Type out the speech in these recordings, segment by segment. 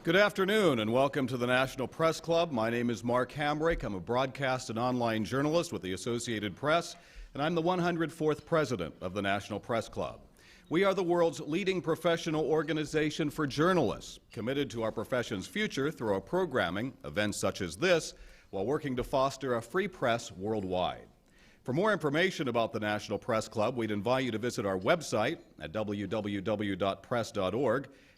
Good afternoon and welcome to the National Press Club. My name is Mark Hamrick. I'm a broadcast and online journalist with the Associated Press, and I'm the 104th president of the National Press Club. We are the world's leading professional organization for journalists, committed to our profession's future through our programming, events such as this, while working to foster a free press worldwide. For more information about the National Press Club, we'd invite you to visit our website at www.press.org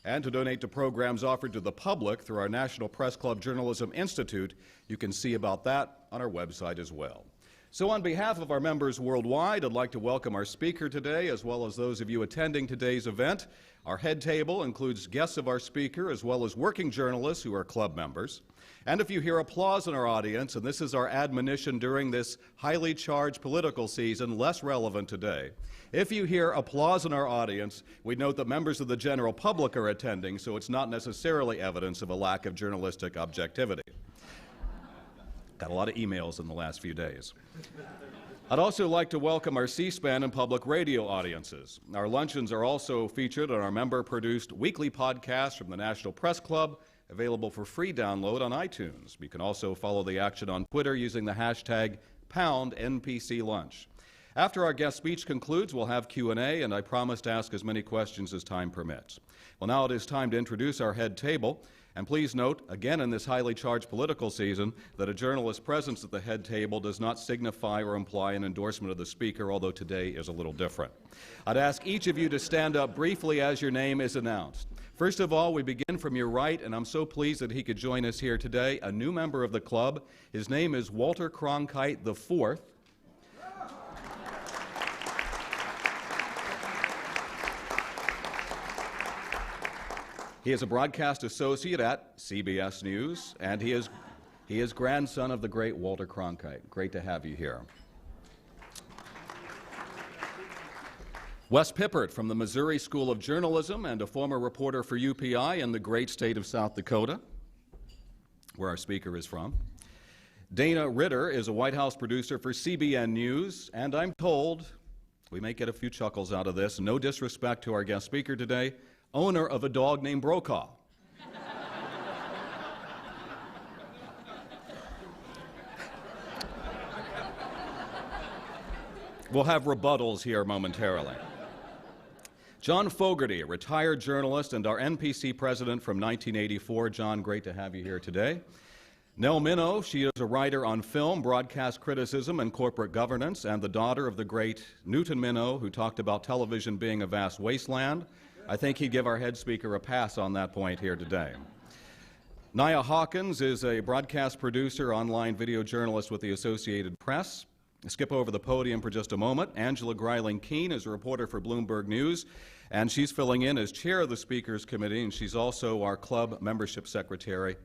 and to donate to programs offered to the public through our National Press Club Journalism Institute. You can see about that on our website as well. So on behalf of our members worldwide, I'd like to welcome our speaker today, as well as those of you attending today's event. Our head table includes guests of our speaker, as well as working journalists who are club members. And if you hear applause in our audience, and this is our admonition during this highly charged political season, less relevant today, if you hear applause in our audience, we note that members of the general public are attending, so it's not necessarily evidence of a lack of journalistic objectivity. Got a lot of emails in the last few days. I'd also like to welcome our C-SPAN and public radio audiences. Our luncheons are also featured on our member-produced weekly podcast from the National Press Club, available for free download on iTunes. You can also follow the action on Twitter using the hashtag #NPC Lunch. After our guest speech concludes, we'll have Q&A, and I promise to ask as many questions as time permits. Well, now it is time to introduce our head table. And please note, again in this highly charged political season, that a journalist's presence at the head table does not signify or imply an endorsement of the speaker, although today is a little different. I'd ask each of you to stand up briefly as your name is announced. First of all, we begin from your right, and I'm so pleased that he could join us here today, a new member of the club. His name is Walter Cronkite IV. He is a broadcast associate at CBS News, and he is grandson of the great Walter Cronkite. Great to have you here. Wes Pippert from the Missouri School of Journalism and a former reporter for UPI in the great state of South Dakota, where our speaker is from. Dana Ritter is a White House producer for CBN News, and I'm told, we may get a few chuckles out of this, no disrespect to our guest speaker today, owner of a dog named Brokaw. We'll have rebuttals here momentarily. John Fogarty, a retired journalist and our NPC president from 1984. John, great to have you here today. Nell Minow, she is a writer on film, broadcast criticism, and corporate governance, and the daughter of the great Newton Minow, who talked about television being a vast wasteland. I think he'd give our head speaker a pass on that point here today. Nia Hawkins is a broadcast producer, online video journalist with the Associated Press. Skip over the podium for just a moment. Angela Greiling-Keene is a reporter for Bloomberg News, and she's filling in as chair of the Speakers Committee, and she's also our club membership secretary.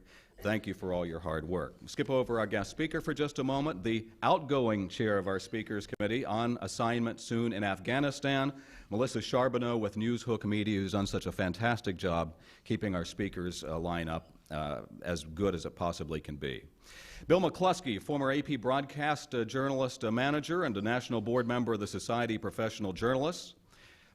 Thank you for all your hard work. Skip over our guest speaker for just a moment. The outgoing chair of our Speakers Committee, on assignment soon in Afghanistan, Melissa Charbonneau with Newshook Media, who's done such a fantastic job keeping our speakers line up as good as it possibly can be. Bill McCluskey, former AP broadcast journalist manager and a national board member of the Society of Professional Journalists.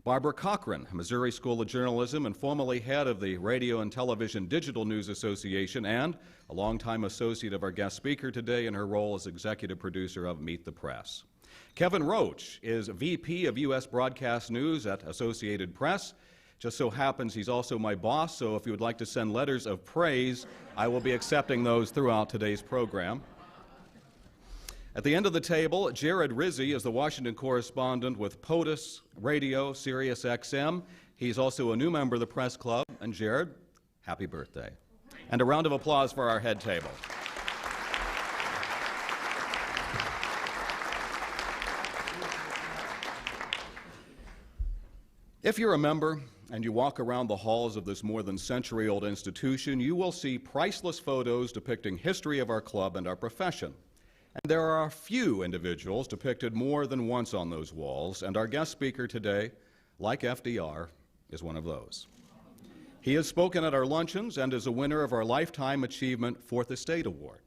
Barbara Cochran, Missouri School of Journalism and formerly head of the Radio and Television Digital News Association and a longtime associate of our guest speaker today in her role as executive producer of Meet the Press. Kevin Roach is VP of U.S. Broadcast News at Associated Press. Just so happens he's also my boss, so if you would like to send letters of praise, I will be accepting those throughout today's program. At the end of the table, Jared Rizzi is the Washington correspondent with POTUS Radio, Sirius XM. He's also a new member of the Press Club. And Jared, happy birthday. And a round of applause for our head table. If you're a member and you walk around the halls of this more than century-old institution, you will see priceless photos depicting history of our club and our profession. And there are a few individuals depicted more than once on those walls, and our guest speaker today, like FDR, is one of those. He has spoken at our luncheons and is a winner of our Lifetime Achievement Fourth Estate Award.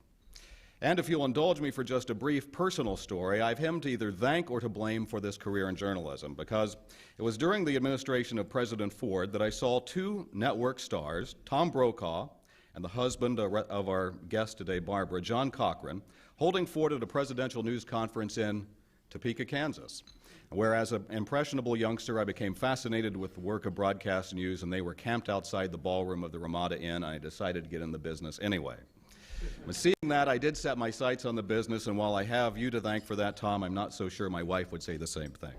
And if you'll indulge me for just a brief personal story, I have him to either thank or to blame for this career in journalism, because it was during the administration of President Ford that I saw two network stars, Tom Brokaw and the husband of our guest today, Barbara, John Cochran, holding forth at a presidential news conference in Topeka, Kansas, where as an impressionable youngster I became fascinated with the work of broadcast news, and they were camped outside the ballroom of the Ramada Inn, and I decided to get in the business anyway. But seeing that, I did set my sights on the business, and while I have you to thank for that, Tom, I'm not so sure my wife would say the same thing.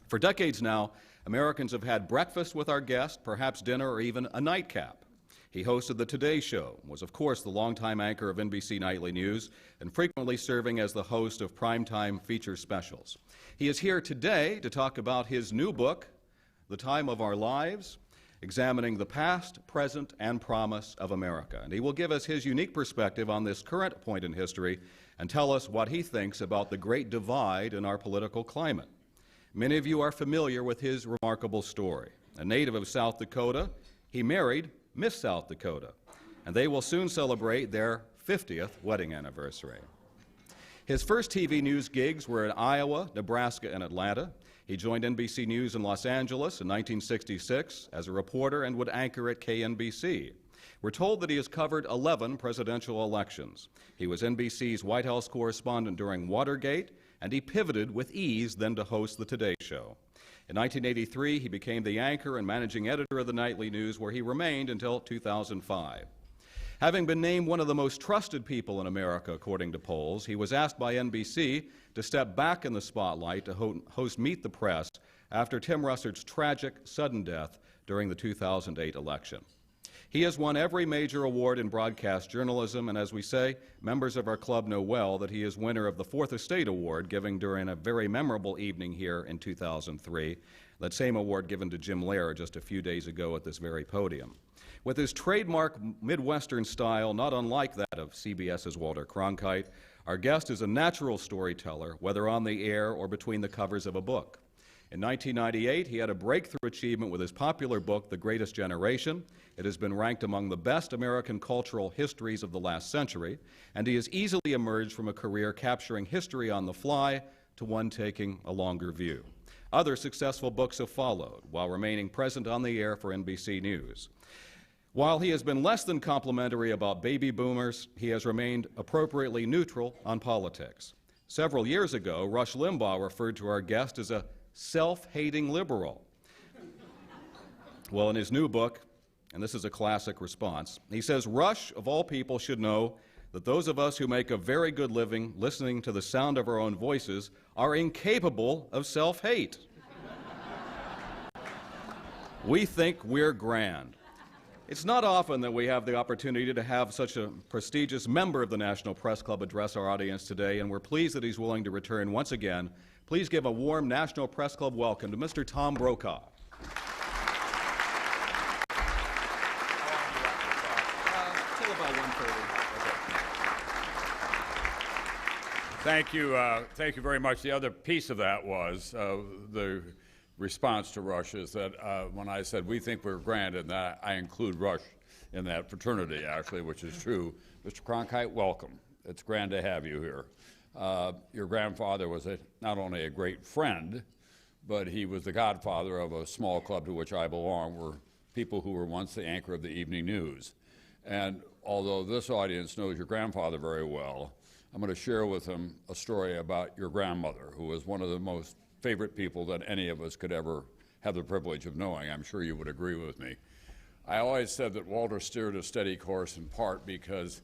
For decades now, Americans have had breakfast with our guest, perhaps dinner or even a nightcap. He hosted the Today Show, was of course the longtime anchor of NBC Nightly News, and frequently serving as the host of primetime feature specials. He is here today to talk about his new book, The Time of Our Lives, examining the past, present, and promise of America. And he will give us his unique perspective on this current point in history and tell us what he thinks about the great divide in our political climate. Many of you are familiar with his remarkable story. A native of South Dakota, he married Miss South Dakota, and they will soon celebrate their 50th wedding anniversary. His first TV news gigs were in Iowa, Nebraska, and Atlanta. He joined NBC News in Los Angeles in 1966 as a reporter and would anchor at KNBC. We're told that he has covered 11 presidential elections. He was NBC's White House correspondent during Watergate, and he pivoted with ease then to host the Today Show. In 1983, he became the anchor and managing editor of the Nightly News, where he remained until 2005. Having been named one of the most trusted people in America, according to polls, he was asked by NBC to step back in the spotlight to host Meet the Press after Tim Russert's tragic, sudden death during the 2008 election. He has won every major award in broadcast journalism, and as we say, members of our club know well that he is winner of the Fourth Estate Award, given during a very memorable evening here in 2003, that same award given to Jim Lehrer just a few days ago at this very podium. With his trademark Midwestern style, not unlike that of CBS's Walter Cronkite, our guest is a natural storyteller, whether on the air or between the covers of a book. In 1998, he had a breakthrough achievement with his popular book, The Greatest Generation. It has been ranked among the best American cultural histories of the last century, and he has easily emerged from a career capturing history on the fly to one taking a longer view. Other successful books have followed, while remaining present on the air for NBC News. While he has been less than complimentary about baby boomers, he has remained appropriately neutral on politics. Several years ago, Rush Limbaugh referred to our guest as a self-hating liberal. Well, in his new book, and this is a classic response, he says, Rush, of all people, should know that those of us who make a very good living listening to the sound of our own voices are incapable of self-hate. We think we're grand. It's not often that we have the opportunity to have such a prestigious member of the National Press Club address our audience today, and we're pleased that he's willing to return once again. Please give a warm National Press Club welcome to Mr. Tom Brokaw. Till about 1:30. Thank you very much. The other piece of that was the response to Rush is that when I said we think we're grand, and that I include Rush in that fraternity, actually, which is true. Mr. Cronkite, welcome. It's grand to have you here. Your grandfather was not only a great friend, but he was the godfather of a small club to which I belong. We're people who were once the anchor of the evening news. And although this audience knows your grandfather very well, I'm going to share with them a story about your grandmother, who was one of the most favorite people that any of us could ever have the privilege of knowing. I'm sure you would agree with me. I always said that Walter steered a steady course in part because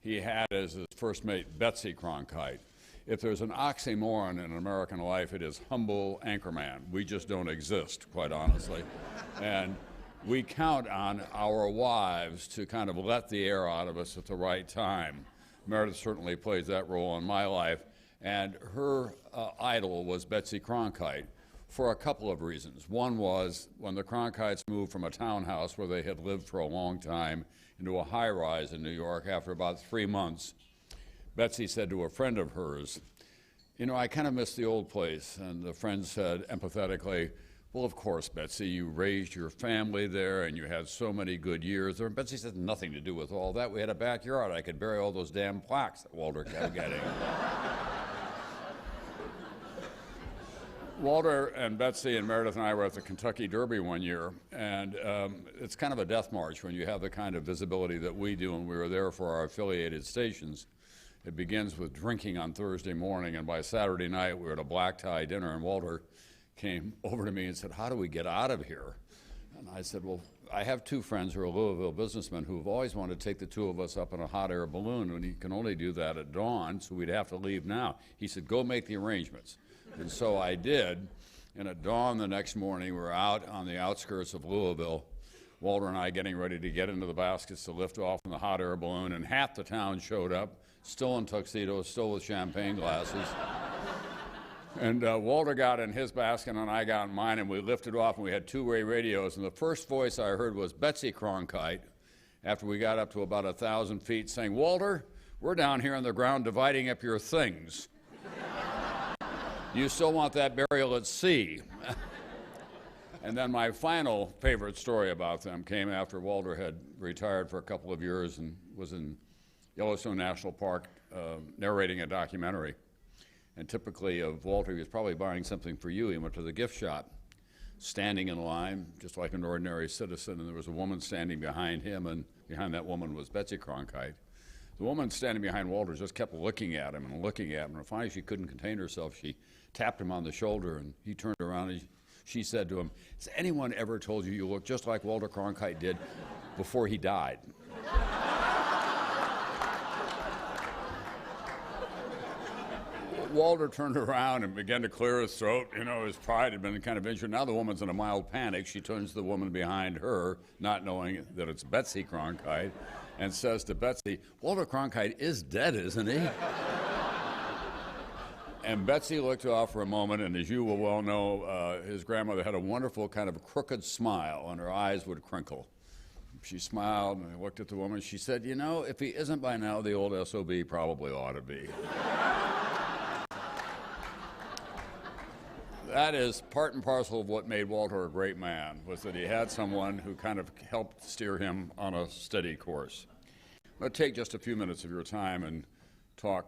he had as his first mate Betsy Cronkite. If there's an oxymoron in American life, it is humble anchorman. We just don't exist, quite honestly. And we count on our wives to kind of let the air out of us at the right time. Meredith certainly plays that role in my life. And her idol was Betsy Cronkite for a couple of reasons. One was when the Cronkites moved from a townhouse where they had lived for a long time into a high-rise in New York after about 3 months, Betsy said to a friend of hers, you know, I kind of miss the old place. And the friend said empathetically, well, of course, Betsy, you raised your family there and you had so many good years there. And Betsy said, nothing to do with all that. We had a backyard. I could bury all those damn plaques that Walter kept getting. Walter and Betsy and Meredith and I were at the Kentucky Derby one year, and it's kind of a death march when you have the kind of visibility that we do, and we were there for our affiliated stations. It begins with drinking on Thursday morning, and by Saturday night we were at a black tie dinner, and Walter came over to me and said, "How do we get out of here?" And I said, "Well, I have two friends who are Louisville businessmen who have always wanted to take the two of us up in a hot air balloon, and you can only do that at dawn, so we'd have to leave now." He said, "Go make the arrangements." And so I did, and at dawn the next morning, we were out on the outskirts of Louisville, Walter and I getting ready to get into the baskets to lift off in the hot air balloon, and half the town showed up, still in tuxedos, still with champagne glasses. And Walter got in his basket and I got in mine, and we lifted off, and we had two-way radios, and the first voice I heard was Betsy Cronkite, after we got up to about 1,000 feet, saying, "Walter, we're down here on the ground dividing up your things. You still want that burial at sea?" And then my final favorite story about them came after Walter had retired for a couple of years and was in Yellowstone National Park narrating a documentary. And typically of Walter, he was probably buying something for you. He went to the gift shop, standing in line, just like an ordinary citizen, and there was a woman standing behind him, and behind that woman was Betsy Cronkite. The woman standing behind Walter just kept looking at him and looking at him, and finally she couldn't contain herself. She tapped him on the shoulder, and he turned around, and she said to him, "Has anyone ever told you you look just like Walter Cronkite did before he died?" Walter turned around and began to clear his throat. You know, his pride had been kind of injured. Now the woman's in a mild panic. She turns to the woman behind her, not knowing that it's Betsy Cronkite, and says to Betsy, "Walter Cronkite is dead, isn't he?" And Betsy looked off for a moment, and as you will well know, his grandmother had a wonderful kind of crooked smile, and her eyes would crinkle. She smiled and looked at the woman. She said, "You know, if he isn't by now, the old SOB probably ought to be." That is part and parcel of what made Walter a great man, was that he had someone who kind of helped steer him on a steady course. I'm going to take just a few minutes of your time and talk,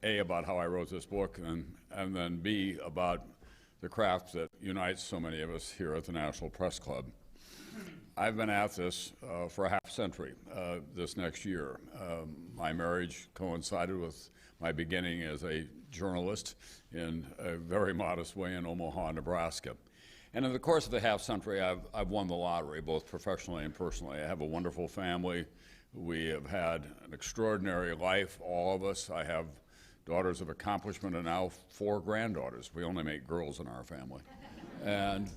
A, about how I wrote this book, and then B, about the craft that unites so many of us here at the National Press Club. I've been at this for a half century this next year. My marriage coincided with my beginning as a journalist in a very modest way in Omaha, Nebraska. And in the course of the half century, I've won the lottery, both professionally and personally. I have a wonderful family. We have had an extraordinary life, all of us. I have daughters of accomplishment and now 4 granddaughters. We only make girls in our family. And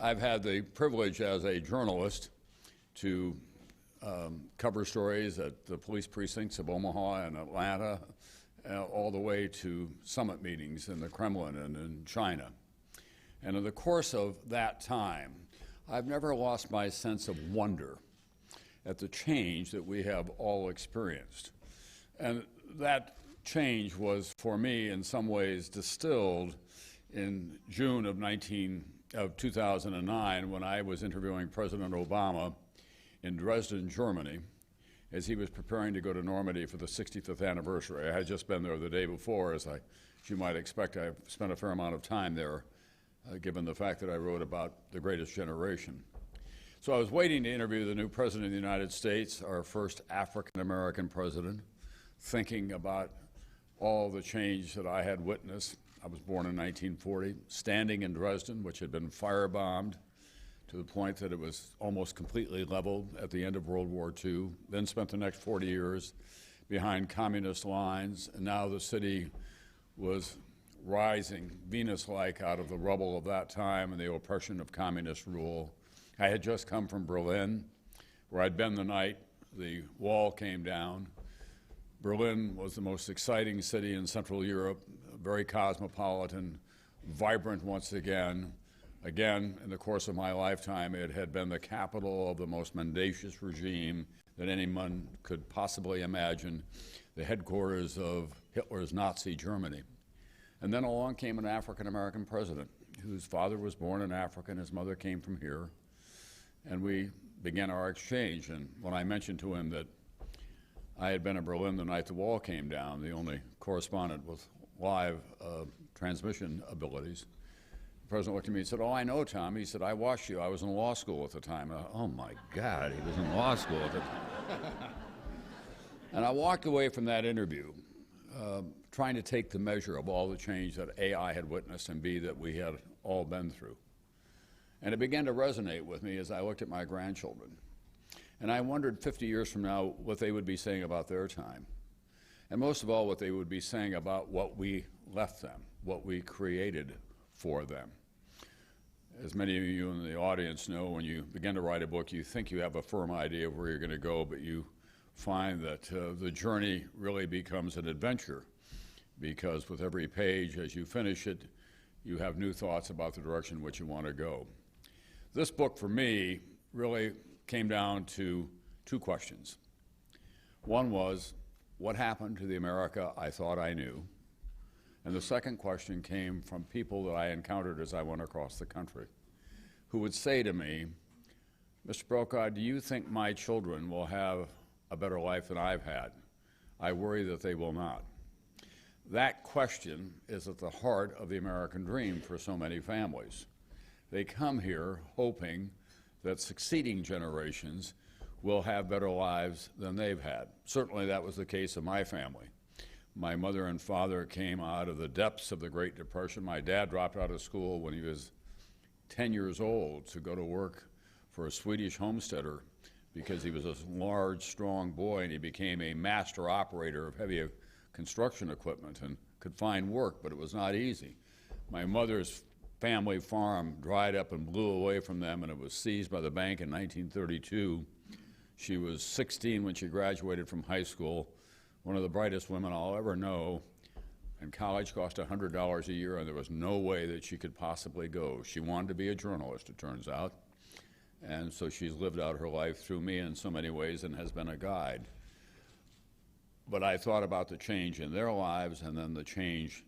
I've had the privilege as a journalist to cover stories at the police precincts of Omaha and Atlanta, all the way to summit meetings in the Kremlin and in China. And in the course of that time, I've never lost my sense of wonder at the change that we have all experienced. And that change was, for me, in some ways distilled in June of 2009, when I was interviewing President Obama in Dresden, Germany, as he was preparing to go to Normandy for the 65th anniversary. I had just been there the day before. As you might expect, I've spent a fair amount of time there, given the fact that I wrote about the greatest generation. So I was waiting to interview the new President of the United States, our first African-American president, thinking about all the change that I had witnessed. I was born in 1940, standing in Dresden, which had been firebombed to the point that it was almost completely leveled at the end of World War II, then spent the next 40 years behind communist lines, and now the city was rising Venus-like out of the rubble of that time and the oppression of communist rule. I had just come from Berlin, where I'd been the night the wall came down. Berlin was the most exciting city in Central Europe, very cosmopolitan, vibrant once again. Again, in the course of my lifetime, it had been the capital of the most mendacious regime that anyone could possibly imagine, the headquarters of Hitler's Nazi Germany. And then along came an African-American president whose father was born in Africa and his mother came from here. And we began our exchange. And when I mentioned to him that I had been in Berlin the night the wall came down, the only correspondent with live transmission abilities, president looked at me and said, "Oh, I know, Tom." He said, "I watched you. I was in law school at the time." And oh, my God, he was in law school at the time. And I walked away from that interview trying to take the measure of all the change that A, I had witnessed, and B, that we had all been through. And it began to resonate with me as I looked at my grandchildren. And I wondered 50 years from now what they would be saying about their time. And most of all, what they would be saying about what we left them, what we created for them. As many of you in the audience know, when you begin to write a book, you think you have a firm idea of where you're going to go, but you find that the journey really becomes an adventure, because with every page, as you finish it, you have new thoughts about the direction in which you want to go. This book, for me, really came down to two questions. One was, what happened to the America I thought I knew? And the second question came from people that I encountered as I went across the country, who would say to me, "Mr. Brokaw, do you think my children will have a better life than I've had? I worry that they will not." That question is at the heart of the American dream for so many families. They come here hoping that succeeding generations will have better lives than they've had. Certainly that was the case of my family. My mother and father came out of the depths of the Great Depression. My dad dropped out of school when he was 10 years old to go to work for a Swedish homesteader because he was a large, strong boy, and he became a master operator of heavy construction equipment and could find work, but it was not easy. My mother's family farm dried up and blew away from them, and it was seized by the bank in 1932. She was 16 when she graduated from high school, one of the brightest women I'll ever know, and college cost $100 a year, and there was no way that she could possibly go. She wanted to be a journalist, it turns out, and so she's lived out her life through me in so many ways and has been a guide. But I thought about the change in their lives and then the change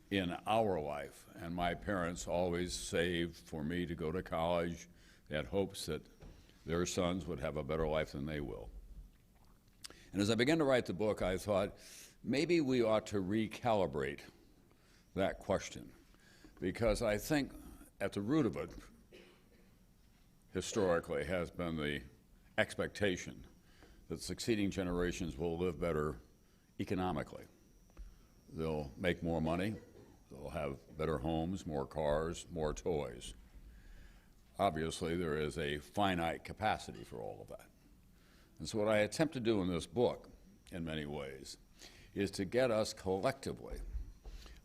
in our life, and my parents always saved for me to go to college. They had hopes that their sons would have a better life than they will. And as I began to write the book, I thought maybe we ought to recalibrate that question, because I think at the root of it, historically, has been the expectation that succeeding generations will live better economically. They'll make more money, they'll have better homes, more cars, more toys. Obviously, there is a finite capacity for all of that. And so what I attempt to do in this book, in many ways, is to get us collectively,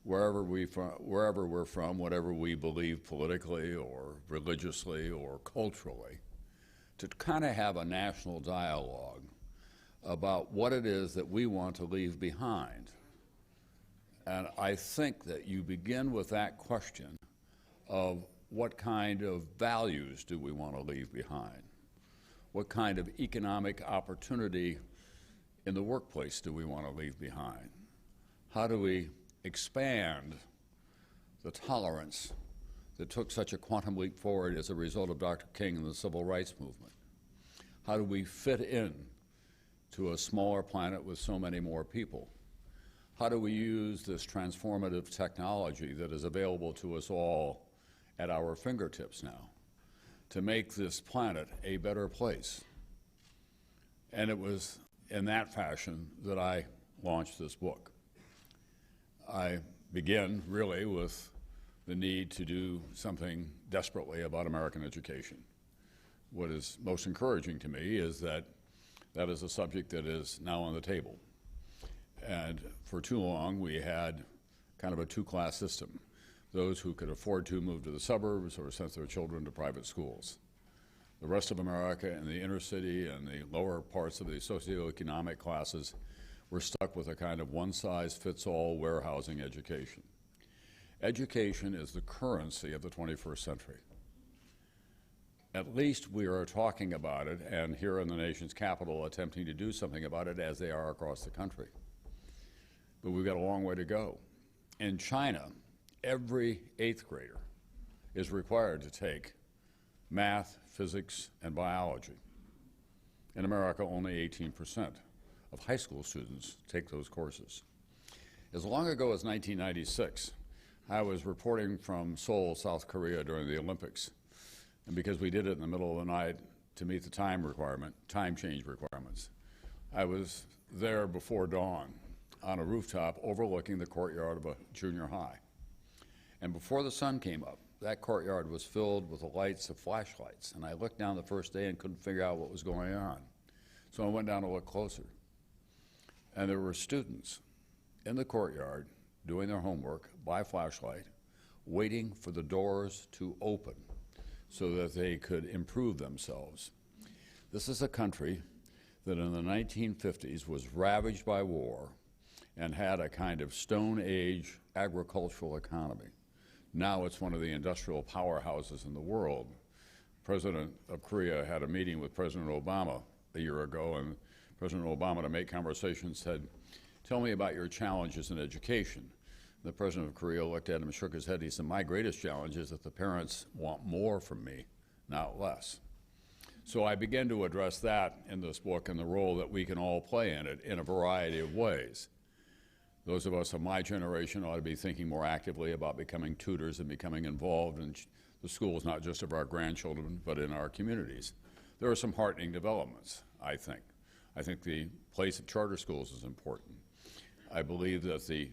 wherever we're from, whatever we believe politically or religiously or culturally, to kind of have a national dialogue about what it is that we want to leave behind. And I think that you begin with that question of what kind of values do we want to leave behind? What kind of economic opportunity in the workplace do we want to leave behind? How do we expand the tolerance that took such a quantum leap forward as a result of Dr. King and the Civil Rights Movement? How do we fit in to a smaller planet with so many more people? How do we use this transformative technology that is available to us all at our fingertips now to make this planet a better place? And it was in that fashion that I launched this book. I begin really with the need to do something desperately about American education. What is most encouraging to me is that that is a subject that is now on the table. And for too long, we had kind of a two-class system. Those who could afford to move to the suburbs or sent their children to private schools. The rest of America and the inner city and the lower parts of the socioeconomic classes were stuck with a kind of one-size-fits-all warehousing education. Education is the currency of the 21st century. At least we are talking about it, and here in the nation's capital attempting to do something about it as they are across the country. But we've got a long way to go. In China, every 8th grader is required to take math, physics, and biology. In America, only 18% of high school students take those courses. As long ago as 1996, I was reporting from Seoul, South Korea during the Olympics. And because we did it in the middle of the night to meet the time change requirements, I was there before dawn on a rooftop overlooking the courtyard of a junior high. And before the sun came up, that courtyard was filled with the lights of flashlights. And I looked down the first day and couldn't figure out what was going on. So I went down to look closer. And there were students in the courtyard doing their homework by flashlight, waiting for the doors to open so that they could improve themselves. This is a country that in the 1950s was ravaged by war and had a kind of Stone Age agricultural economy. Now it's one of the industrial powerhouses in the world. President of Korea had a meeting with President Obama a year ago, and President Obama, to make conversation, said, "Tell me about your challenges in education." The President of Korea looked at him and shook his head. He said, "My greatest challenge is that the parents want more from me, not less." So I began to address that in this book and the role that we can all play in it in a variety of ways. Those of us of my generation ought to be thinking more actively about becoming tutors and becoming involved in the schools, not just of our grandchildren, but in our communities. There are some heartening developments, I think. I think the place of charter schools is important. I believe that the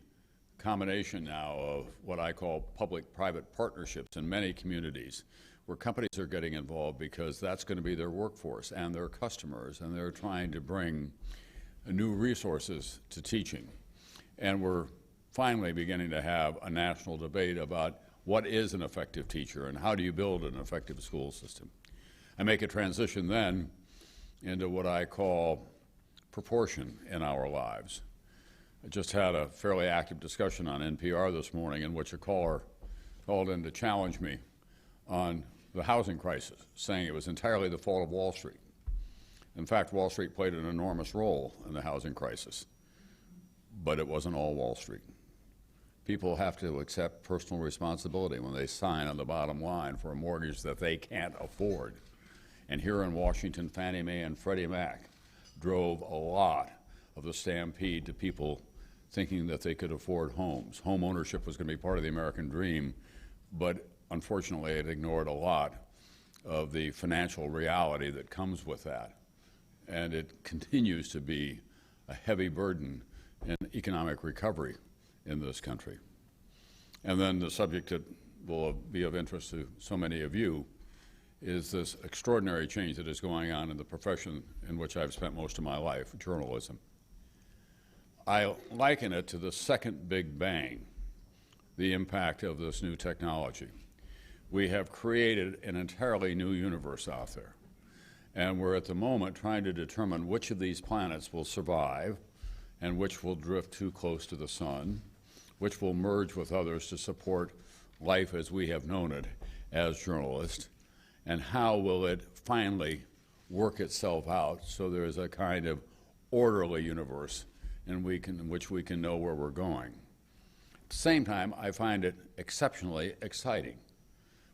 combination now of what I call public-private partnerships in many communities, where companies are getting involved because that's going to be their workforce and their customers, and they're trying to bring new resources to teaching. And we're finally beginning to have a national debate about what is an effective teacher and how do you build an effective school system. I make a transition then into what I call proportion in our lives. I just had a fairly active discussion on NPR this morning in which a caller called in to challenge me on the housing crisis, saying it was entirely the fault of Wall Street. In fact, Wall Street played an enormous role in the housing crisis, but it wasn't all Wall Street. People have to accept personal responsibility when they sign on the bottom line for a mortgage that they can't afford. And here in Washington, Fannie Mae and Freddie Mac drove a lot of the stampede to people thinking that they could afford homes. Home ownership was going to be part of the American dream, but unfortunately it ignored a lot of the financial reality that comes with that. And it continues to be a heavy burden in economic recovery in this country. And then the subject that will be of interest to so many of you is this extraordinary change that is going on in the profession in which I've spent most of my life, journalism. I liken it to the second Big Bang, the impact of this new technology. We have created an entirely new universe out there, and we're at the moment trying to determine which of these planets will survive and which will drift too close to the sun, which will merge with others to support life as we have known it as journalists, and how will it finally work itself out so there is a kind of orderly universe in which we can know where we're going. At the same time, I find it exceptionally exciting.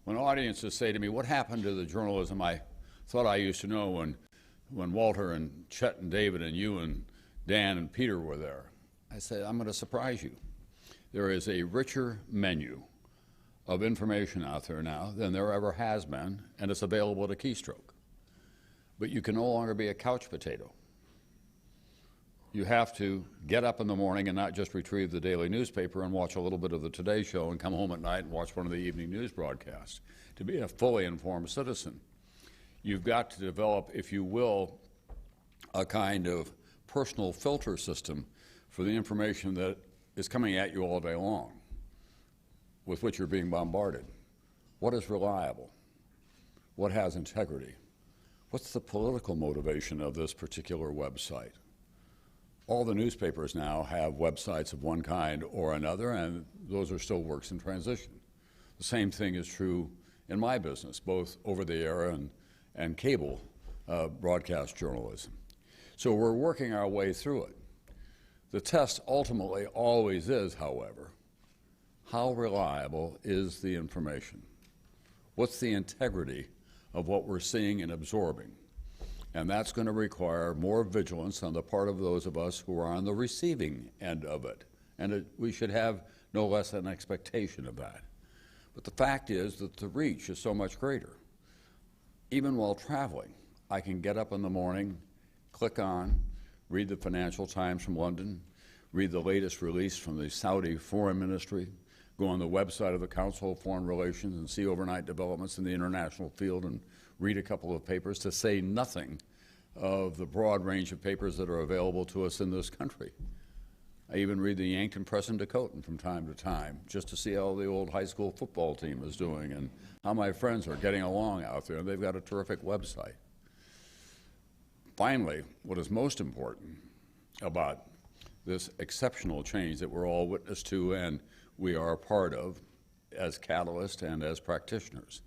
When audiences say to me, "What happened to the journalism I thought I used to know when Walter and Chet and David and you and Dan and Peter were there?" I say, "I'm going to surprise you. There is a richer menu of information out there now than there ever has been, and it's available at a keystroke. But you can no longer be a couch potato. You have to get up in the morning and not just retrieve the daily newspaper and watch a little bit of the Today Show and come home at night and watch one of the evening news broadcasts. To be a fully informed citizen, you've got to develop, if you will, a kind of personal filter system for the information that is coming at you all day long, with which you're being bombarded. What is reliable? What has integrity? What's the political motivation of this particular website? All the newspapers now have websites of one kind or another, and those are still works in transition. The same thing is true in my business, both over-the-air and cable broadcast journalism. So we're working our way through it. The test ultimately always is, however, how reliable is the information? What's the integrity of what we're seeing and absorbing? And that's going to require more vigilance on the part of those of us who are on the receiving end of it. And we should have no less an expectation of that. But the fact is that the reach is so much greater. Even while traveling, I can get up in the morning, click on, read the Financial Times from London, read the latest release from the Saudi Foreign Ministry, go on the website of the Council of Foreign Relations and see overnight developments in the international field and read a couple of papers, to say nothing of the broad range of papers that are available to us in this country. I even read the Yankton Press and Dakotan from time to time, just to see how the old high school football team is doing and how my friends are getting along out there. They've got a terrific website. Finally, what is most important about this exceptional change that we're all witness to and we are a part of as catalysts and as practitioners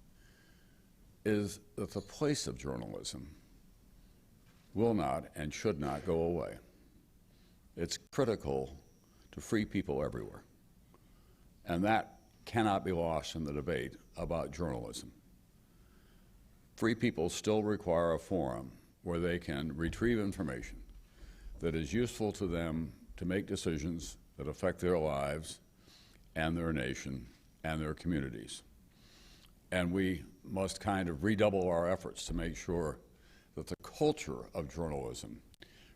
is that the place of journalism will not and should not go away. It's critical to free people everywhere. And that cannot be lost in the debate about journalism. Free people still require a forum where they can retrieve information that is useful to them to make decisions that affect their lives and their nation and their communities. And we must kind of redouble our efforts to make sure that the culture of journalism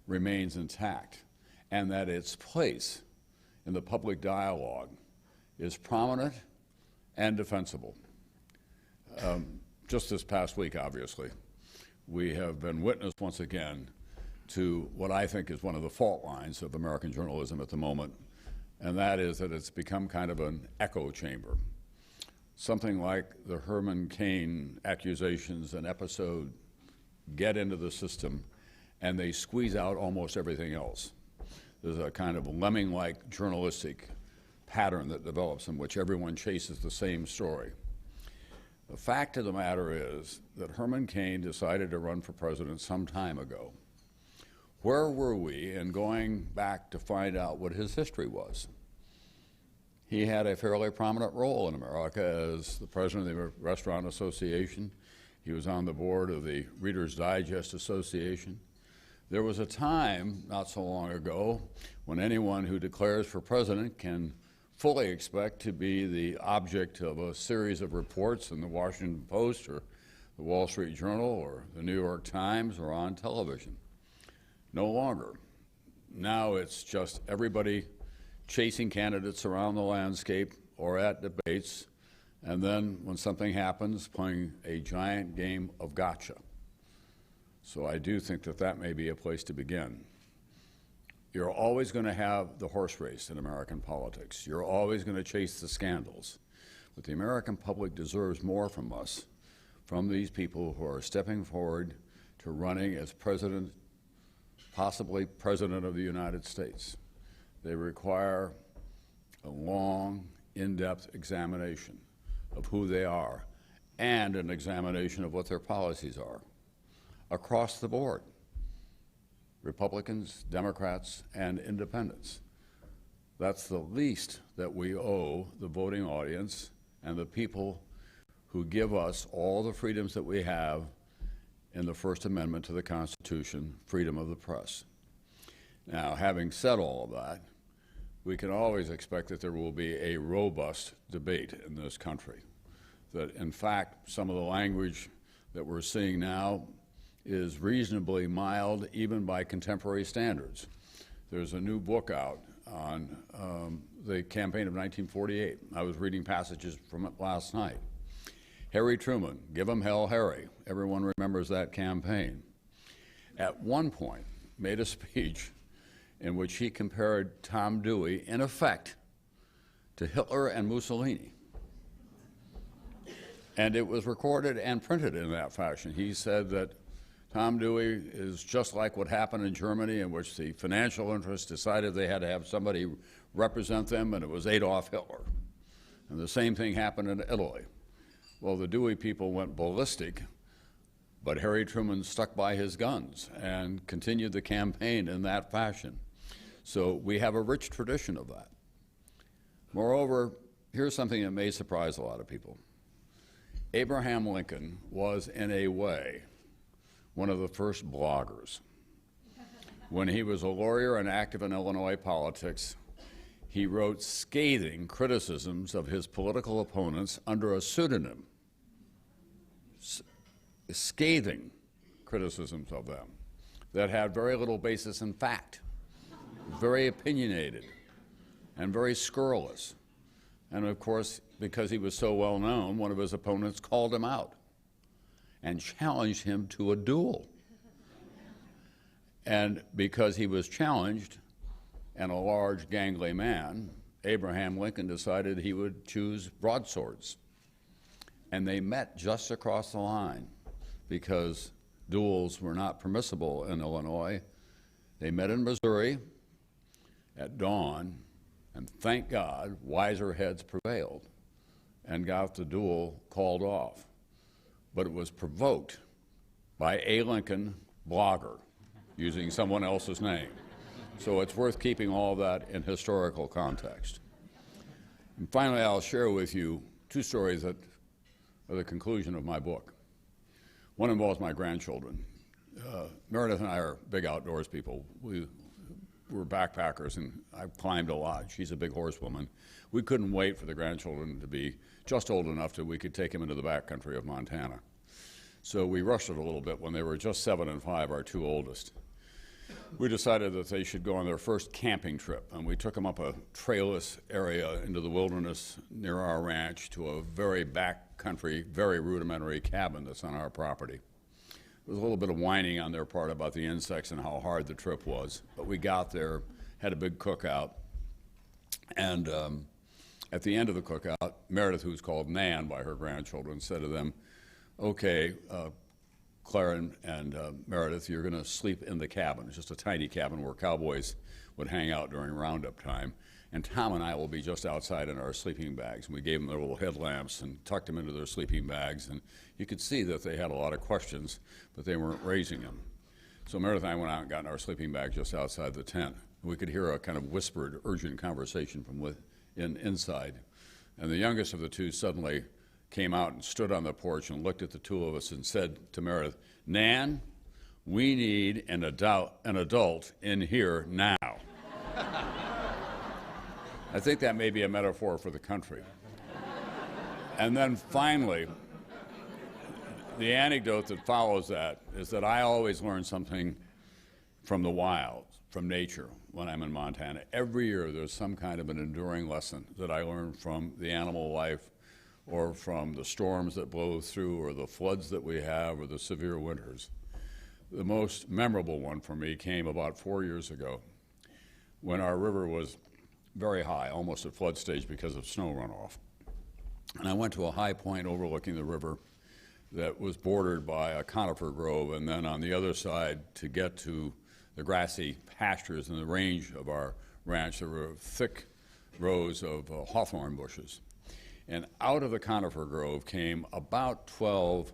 remains intact and that its place in the public dialogue is prominent and defensible. Just this past week, obviously, we have been witness once again to what I think is one of the fault lines of American journalism at the moment, and that is that it's become kind of an echo chamber. Something like the Herman Cain accusations and episode get into the system and they squeeze out almost everything else. There's a kind of lemming-like journalistic pattern that develops in which everyone chases the same story. The fact of the matter is that Herman Cain decided to run for president some time ago. Where were we in going back to find out what his history was? He had a fairly prominent role in America as the president of the Restaurant Association. He was on the board of the Reader's Digest Association. There was a time, not so long ago, when anyone who declares for president can fully expect to be the object of a series of reports in the Washington Post or the Wall Street Journal or the New York Times or on television. No longer. Now it's just everybody chasing candidates around the landscape or at debates, and then when something happens, playing a giant game of gotcha. So I do think that that may be a place to begin. You're always going to have the horse race in American politics. You're always going to chase the scandals. But the American public deserves more from us, from these people who are stepping forward to running as president, possibly president of the United States. They require a long, in-depth examination of who they are and an examination of what their policies are across the board. Republicans, Democrats, and independents. That's the least that we owe the voting audience and the people who give us all the freedoms that we have in the First Amendment to the Constitution, freedom of the press. Now, having said all of that, we can always expect that there will be a robust debate in this country. That, in fact, some of the language that we're seeing now is reasonably mild, even by contemporary standards. There's a new book out on the campaign of 1948. I was reading passages from it last night. Harry Truman, give 'em hell, Harry. Everyone remembers that campaign. At one point, made a speech in which he compared Tom Dewey, in effect, to Hitler and Mussolini. And it was recorded and printed in that fashion. He said that Tom Dewey is just like what happened in Germany, in which the financial interests decided they had to have somebody represent them, and it was Adolf Hitler. And the same thing happened in Italy. Well, the Dewey people went ballistic, but Harry Truman stuck by his guns and continued the campaign in that fashion. So we have a rich tradition of that. Moreover, here's something that may surprise a lot of people. Abraham Lincoln was, in a way, one of the first bloggers. When he was a lawyer and active in Illinois politics, he wrote scathing criticisms of his political opponents under a pseudonym. Scathing criticisms of them that had very little basis in fact, very opinionated, and very scurrilous. And of course, because he was so well known, one of his opponents called him out and challenged him to a duel. And because he was challenged, and a large, gangly man, Abraham Lincoln decided he would choose broadswords. And they met just across the line because duels were not permissible in Illinois. They met in Missouri at dawn, and thank God, wiser heads prevailed and got the duel called off. But it was provoked by a Lincoln blogger using someone else's name. So it's worth keeping all that in historical context. And finally, I'll share with you two stories that are the conclusion of my book. One involves my grandchildren. Meredith and I are big outdoors people. We're backpackers, and I've climbed a lot. She's a big horsewoman. We couldn't wait for the grandchildren to be just old enough that we could take them into the backcountry of Montana. So we rushed it a little bit when they were just 7 and 5, our two oldest. We decided that they should go on their first camping trip, and we took them up a trailless area into the wilderness near our ranch to a very backcountry, very rudimentary cabin that's on our property. There was a little bit of whining on their part about the insects and how hard the trip was, but we got there, had a big cookout, and at the end of the cookout, Meredith, who's called Nan by her grandchildren, said to them, okay, Clara and Meredith, you're going to sleep in the cabin. It's just a tiny cabin where cowboys would hang out during roundup time. And Tom and I will be just outside in our sleeping bags. And we gave them their little headlamps and tucked them into their sleeping bags. And you could see that they had a lot of questions, but they weren't raising them. So Meredith and I went out and got in our sleeping bag just outside the tent. We could hear a kind of whispered, urgent conversation from inside. And the youngest of the two suddenly came out and stood on the porch and looked at the two of us and said to Meredith, Nan, we need an adult in here now. I think that may be a metaphor for the country. And then finally, the anecdote that follows that is that I always learn something from the wild, from nature, when I'm in Montana. Every year there's some kind of an enduring lesson that I learn from the animal life, or from the storms that blow through, or the floods that we have, or the severe winters. The most memorable one for me came about 4 years ago when our river was very high, almost at flood stage because of snow runoff. And I went to a high point overlooking the river that was bordered by a conifer grove, and then on the other side, to get to the grassy pastures in the range of our ranch, there were thick rows of hawthorn bushes. And out of the conifer grove came about 12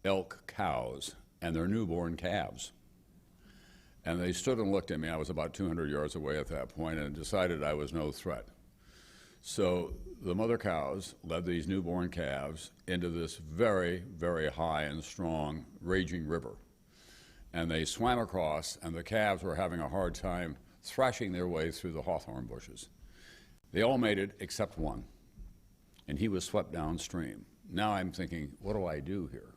elk cows and their newborn calves. And they stood and looked at me. I was about 200 yards away at that point and decided I was no threat. So the mother cows led these newborn calves into this very, very high and strong raging river. And they swam across, and the calves were having a hard time thrashing their way through the hawthorn bushes. They all made it except one, and he was swept downstream. Now I'm thinking, what do I do here?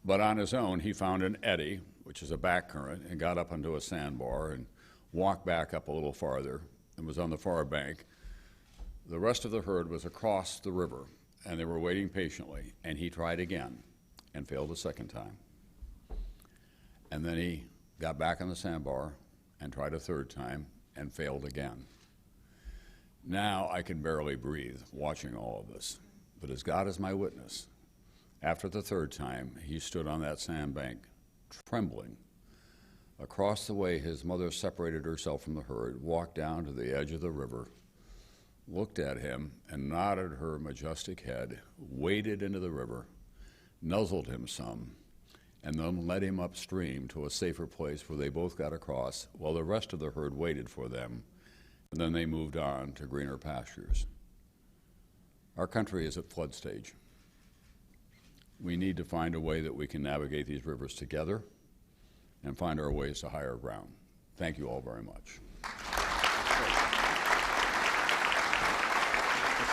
But on his own, he found an eddy, which is a back current, and got up onto a sandbar and walked back up a little farther and was on the far bank. The rest of the herd was across the river, and they were waiting patiently, and he tried again and failed a second time. And then he got back on the sandbar and tried a third time and failed again. Now I can barely breathe watching all of this, but as God is my witness, after the third time, he stood on that sandbank, trembling. Across the way, his mother separated herself from the herd, walked down to the edge of the river, looked at him, and nodded her majestic head, waded into the river, nuzzled him some, and then led him upstream to a safer place where they both got across while the rest of the herd waited for them, and then they moved on to greener pastures. Our country is at flood stage. We need to find a way that we can navigate these rivers together and find our ways to higher ground. Thank you all very much.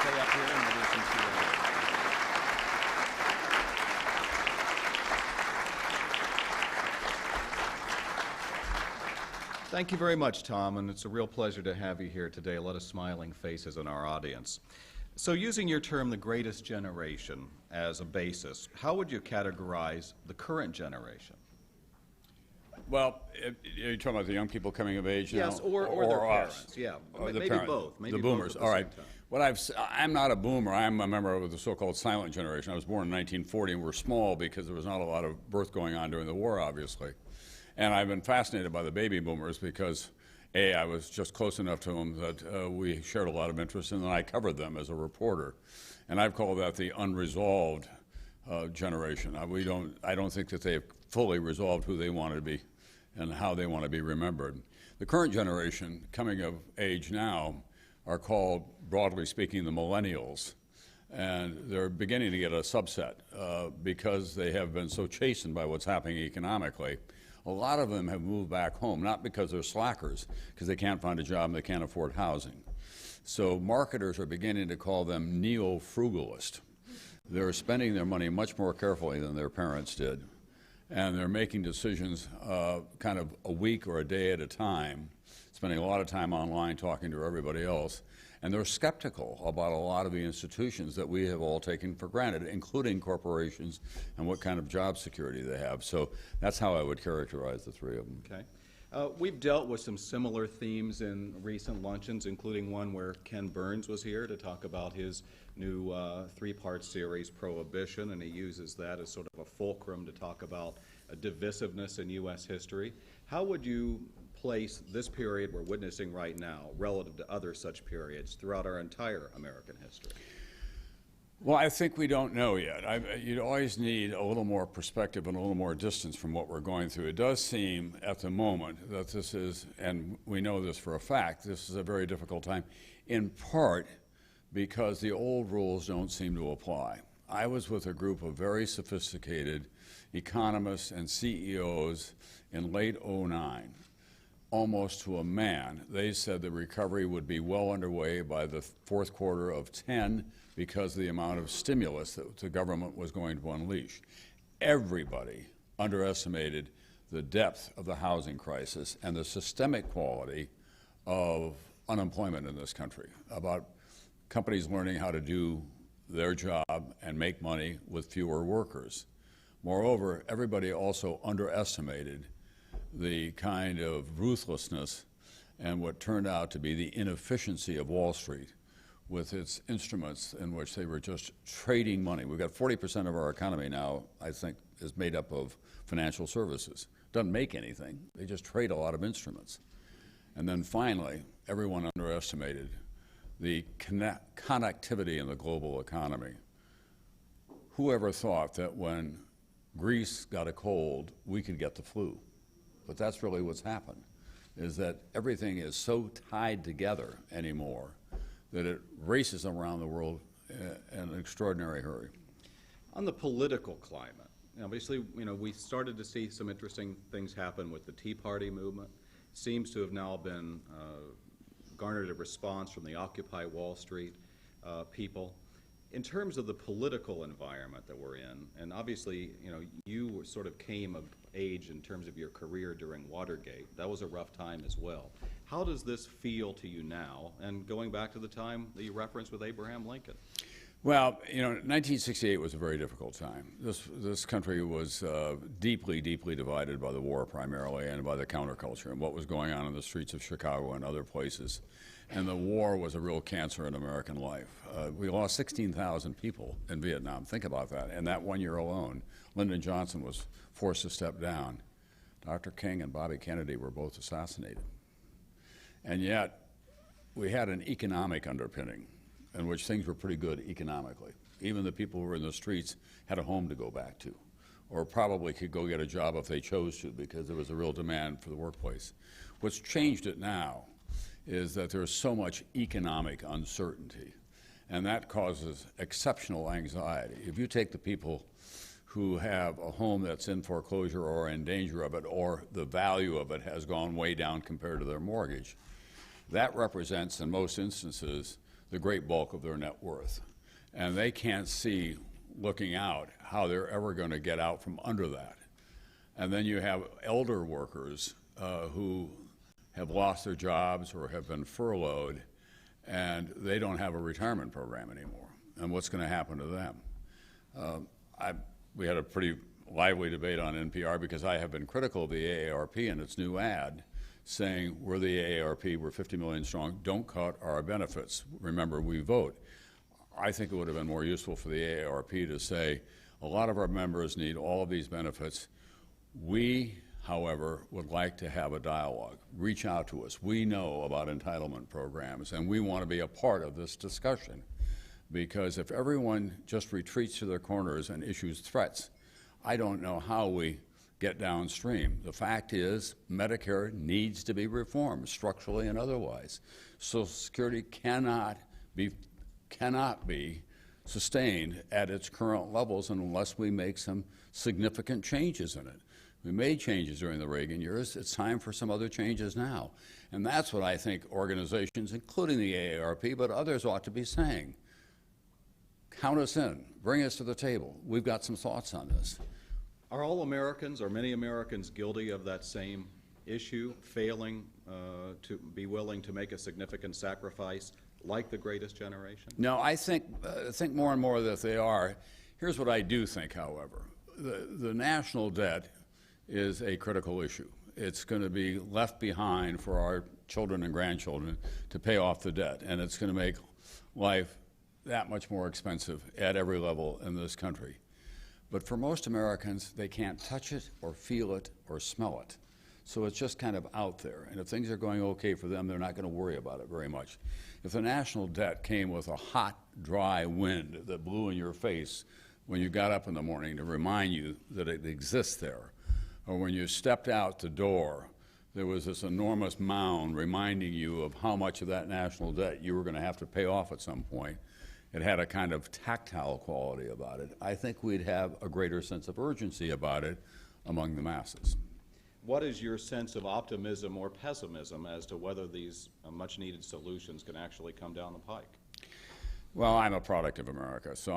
stay up here and we'll do some Q&A. Thank you very much, Tom, and it's a real pleasure to have you here today. A lot of smiling faces in our audience. So using your term, the greatest generation, as a basis, how would you categorize the current generation? Well, you're talking about the young people coming of age now? Yes, or their parents, yeah. Maybe both. Maybe the boomers, both at the all right. same time. I'm not a boomer. I'm a member of the so-called silent generation. I was born in 1940, and we're small because there was not a lot of birth going on during the war, obviously. And I've been fascinated by the baby boomers because, A, I was just close enough to them that we shared a lot of interest, and then I covered them as a reporter. And I've called that the unresolved generation. I don't think that they've fully resolved who they want to be and how they want to be remembered. The current generation coming of age now are called, broadly speaking, the millennials. And they're beginning to get a subset because they have been so chastened by what's happening economically. A lot of them have moved back home, not because they're slackers, because they can't find a job and they can't afford housing. So marketers are beginning to call them neo-frugalist. They're spending their money much more carefully than their parents did. And they're making decisions kind of a week or a day at a time, spending a lot of time online talking to everybody else. And they're skeptical about a lot of the institutions that we have all taken for granted, including corporations and what kind of job security they have. So that's how I would characterize the three of them. Okay. We've dealt with some similar themes in recent luncheons, including one where Ken Burns was here to talk about his new three-part series, Prohibition, and he uses that as sort of a fulcrum to talk about divisiveness in U.S. history. How would you place this period we're witnessing right now relative to other such periods throughout our entire American history? Well, I think we don't know yet. You'd always need a little more perspective and a little more distance from what we're going through. It does seem at the moment that this is, and we know this for a fact, this is a very difficult time, in part because the old rules don't seem to apply. I was with a group of very sophisticated economists and CEOs in late '09. Almost to a man. They said the recovery would be well underway by the fourth quarter of '10 because of the amount of stimulus that the government was going to unleash. Everybody underestimated the depth of the housing crisis and the systemic quality of unemployment in this country, about companies learning how to do their job and make money with fewer workers. Moreover, everybody also underestimated the kind of ruthlessness and what turned out to be the inefficiency of Wall Street with its instruments in which they were just trading money. We've got 40% of our economy now, I think, is made up of financial services. Doesn't make anything. They just trade a lot of instruments. And then finally, everyone underestimated the connectivity in the global economy. Whoever thought that when Greece got a cold, we could get the flu? But that's really what's happened, is that everything is so tied together anymore that it races around the world in an extraordinary hurry. On the political climate, obviously, we started to see some interesting things happen with the Tea Party movement. Seems to have now been garnered a response from the Occupy Wall Street people. In terms of the political environment that we're in, and obviously, you sort of came of age in terms of your career during Watergate. That was a rough time as well. How does this feel to you now, and going back to the time that you referenced with Abraham Lincoln? Well, 1968 was a very difficult time. This country was deeply, deeply divided by the war primarily and by the counterculture and what was going on in the streets of Chicago and other places. And the war was a real cancer in American life. We lost 16,000 people in Vietnam. Think about that. In that 1 year alone, Lyndon Johnson was forced to step down. Dr. King and Bobby Kennedy were both assassinated. And yet, we had an economic underpinning in which things were pretty good economically. Even the people who were in the streets had a home to go back to, or probably could go get a job if they chose to, because there was a real demand for the workplace. What's changed it now is that there's so much economic uncertainty, and that causes exceptional anxiety. If you take the people who have a home that's in foreclosure or in danger of it, or the value of it has gone way down compared to their mortgage, that represents, in most instances, the great bulk of their net worth. And they can't see, looking out, how they're ever going to get out from under that. And then you have elder workers who have lost their jobs or have been furloughed, and they don't have a retirement program anymore. And what's going to happen to them? We had a pretty lively debate on NPR because I have been critical of the AARP and its new ad saying, we're the AARP, we're 50 million strong, don't cut our benefits. Remember, we vote. I think it would have been more useful for the AARP to say, a lot of our members need all of these benefits. We, however, would like to have a dialogue. Reach out to us. We know about entitlement programs, and we want to be a part of this discussion. Because if everyone just retreats to their corners and issues threats, I don't know how we get downstream. The fact is, Medicare needs to be reformed, structurally and otherwise. Social Security cannot be sustained at its current levels unless we make some significant changes in it. We made changes during the Reagan years. It's time for some other changes now. And that's what I think organizations, including the AARP, but others ought to be saying. Count us in. Bring us to the table. We've got some thoughts on this. Are all Americans, or many Americans, guilty of that same issue, failing to be willing to make a significant sacrifice like the greatest generation? No, I think more and more that they are. Here's what I do think, however. The national debt is a critical issue. It's going to be left behind for our children and grandchildren to pay off the debt, and it's going to make life that much more expensive at every level in this country. But for most Americans, they can't touch it or feel it or smell it. So it's just kind of out there. And if things are going okay for them, they're not going to worry about it very much. If the national debt came with a hot, dry wind that blew in your face when you got up in the morning to remind you that it exists there, or when you stepped out the door, there was this enormous mound reminding you of how much of that national debt you were going to have to pay off at some point, it had a kind of tactile quality about it, I think we'd have a greater sense of urgency about it among the masses. What is your sense of optimism or pessimism as to whether these much-needed solutions can actually come down the pike? Well, I'm a product of America, so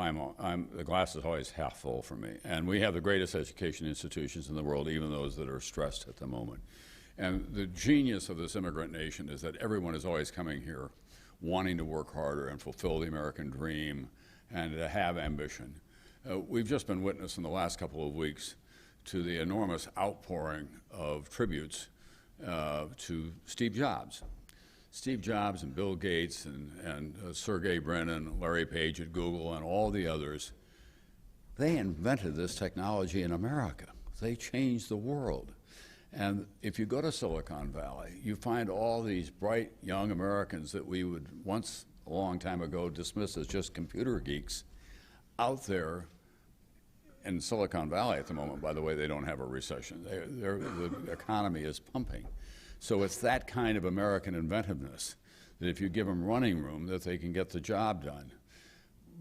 the glass is always half full for me. And we have the greatest education institutions in the world, even those that are stressed at the moment. And the genius of this immigrant nation is that everyone is always coming here wanting to work harder and fulfill the American dream and to have ambition. We've just been witness in the last couple of weeks to the enormous outpouring of tributes to Steve Jobs. Steve Jobs and Bill Gates and Sergey Brin and Larry Page at Google and all the others, they invented this technology in America. They changed the world. And if you go to Silicon Valley, you find all these bright young Americans that we would once, a long time ago, dismiss as just computer geeks out there in Silicon Valley at the moment. By the way, they don't have a recession. The economy is pumping. So it's that kind of American inventiveness that if you give them running room, that they can get the job done.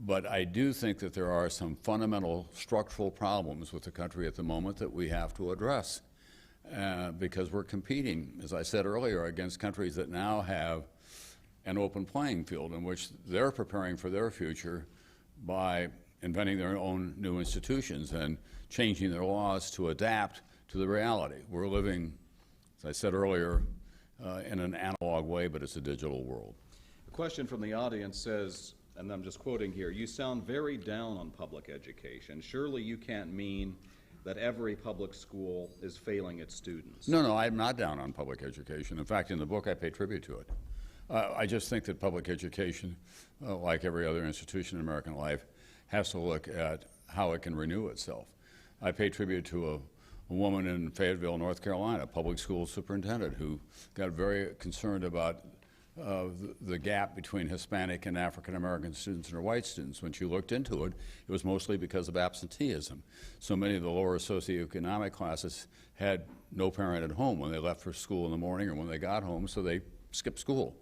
But I do think that there are some fundamental structural problems with the country at the moment that we have to address. Because we're competing, as I said earlier, against countries that now have an open playing field in which they're preparing for their future by inventing their own new institutions and changing their laws to adapt to the reality. We're living, as I said earlier, in an analog way, but it's a digital world. A question from the audience says, and I'm just quoting here, you sound very down on public education. Surely you can't mean that every public school is failing its students. No, I'm not down on public education. In fact, in the book, I pay tribute to it. I just think that public education, like every other institution in American life, has to look at how it can renew itself. I pay tribute to a woman in Fayetteville, North Carolina, a public school superintendent, who got very concerned about the gap between Hispanic and African American students and her white students. When she looked into it, it was mostly because of absenteeism. So many of the lower socioeconomic classes had no parent at home when they left for school in the morning or when they got home, so they skipped school.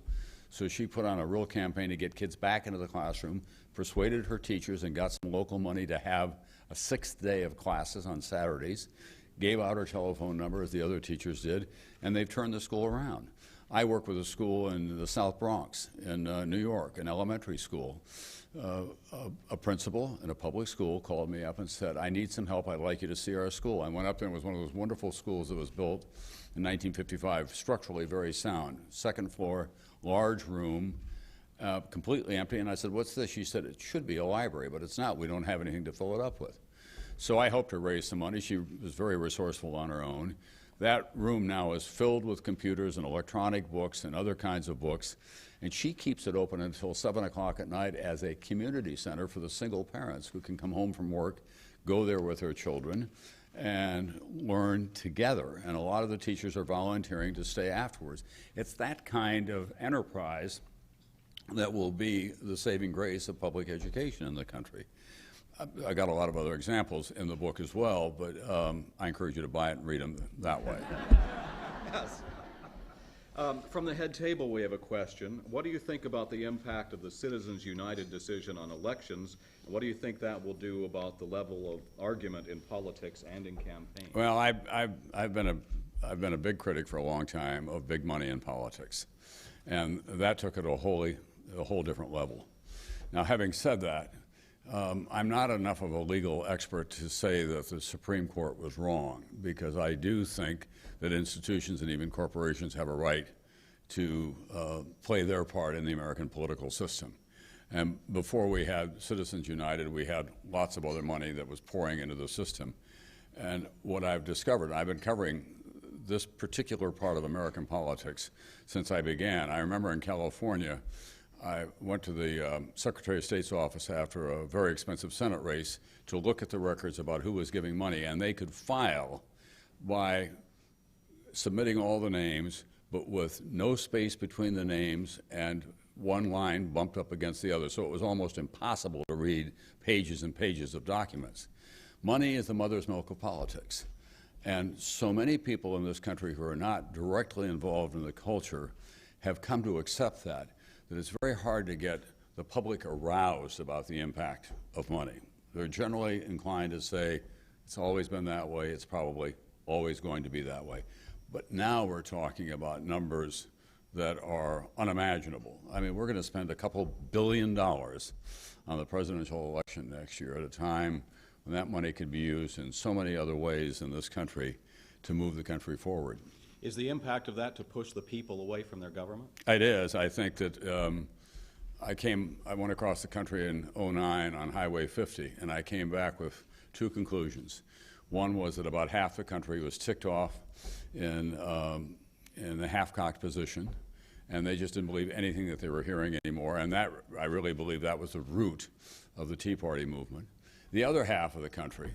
So she put on a real campaign to get kids back into the classroom, persuaded her teachers and got some local money to have a 6th day of classes on Saturdays, gave out her telephone number as the other teachers did, and they've turned the school around. I work with a school in the South Bronx in New York, an elementary school. A principal in a public school called me up and said, I need some help. I'd like you to see our school. I went up there, and it was one of those wonderful schools that was built in 1955, structurally very sound. Second floor, large room, completely empty. And I said, what's this? She said, it should be a library, but it's not. We don't have anything to fill it up with. So I helped her raise some money. She was very resourceful on her own. That room now is filled with computers and electronic books and other kinds of books. And she keeps it open until 7 o'clock at night as a community center for the single parents who can come home from work, go there with their children, and learn together. And a lot of the teachers are volunteering to stay afterwards. It's that kind of enterprise that will be the saving grace of public education in the country. I got a lot of other examples in the book as well, but I encourage you to buy it and read them that way. Yes. From the head table, we have a question. What do you think about the impact of the Citizens United decision on elections? And what do you think that will do about the level of argument in politics and in campaigns? Well, I've been a big critic for a long time of big money in politics, and that took it to a whole different level. Now, having said that, I'm not enough of a legal expert to say that the Supreme Court was wrong, because I do think that institutions and even corporations have a right to play their part in the American political system. And before we had Citizens United, we had lots of other money that was pouring into the system. And what I've discovered, I've been covering this particular part of American politics since I began. I remember in California, I went to the Secretary of State's office after a very expensive Senate race to look at the records about who was giving money, and they could file by submitting all the names, but with no space between the names and one line bumped up against the other. So it was almost impossible to read pages and pages of documents. Money is the mother's milk of politics. And so many people in this country who are not directly involved in the culture have come to accept that it's very hard to get the public aroused about the impact of money. They're generally inclined to say, it's always been that way, it's probably always going to be that way. But now we're talking about numbers that are unimaginable. I mean, we're going to spend a couple $2 billion on the presidential election next year at a time when that money could be used in so many other ways in this country to move the country forward. Is the impact of that to push the people away from their government? It is. I think that I went across the country in '09 on Highway 50, and I came back with two conclusions. One was that about half the country was ticked off in the half-cocked position, and they just didn't believe anything that they were hearing anymore, and that, I really believe that was the root of the Tea Party movement. The other half of the country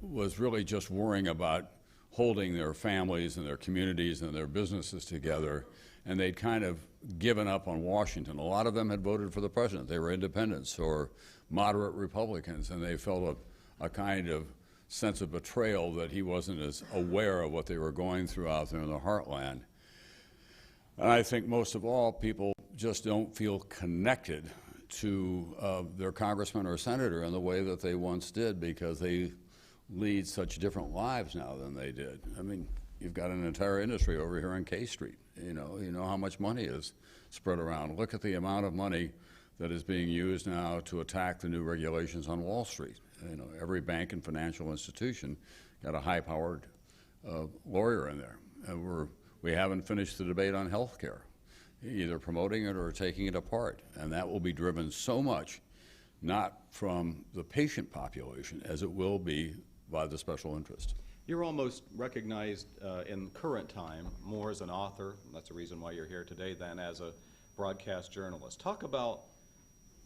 was really just worrying about holding their families and their communities and their businesses together, and they'd kind of given up on Washington. A lot of them had voted for the president. They were independents or moderate Republicans, and they felt a kind of sense of betrayal that he wasn't as aware of what they were going through out there in the heartland. And I think most of all, people just don't feel connected to their congressman or senator in the way that they once did, because they lead such different lives now than they did. I mean, you've got an entire industry over here on K Street. You know how much money is spread around. Look at the amount of money that is being used now to attack the new regulations on Wall Street. You know, every bank and financial institution got a high-powered lawyer in there. And we haven't finished the debate on health care, either promoting it or taking it apart. And that will be driven so much, not from the patient population, as it will be by the special interest. You're almost recognized in current time more as an author, and that's the reason why you're here today, than as a broadcast journalist. Talk about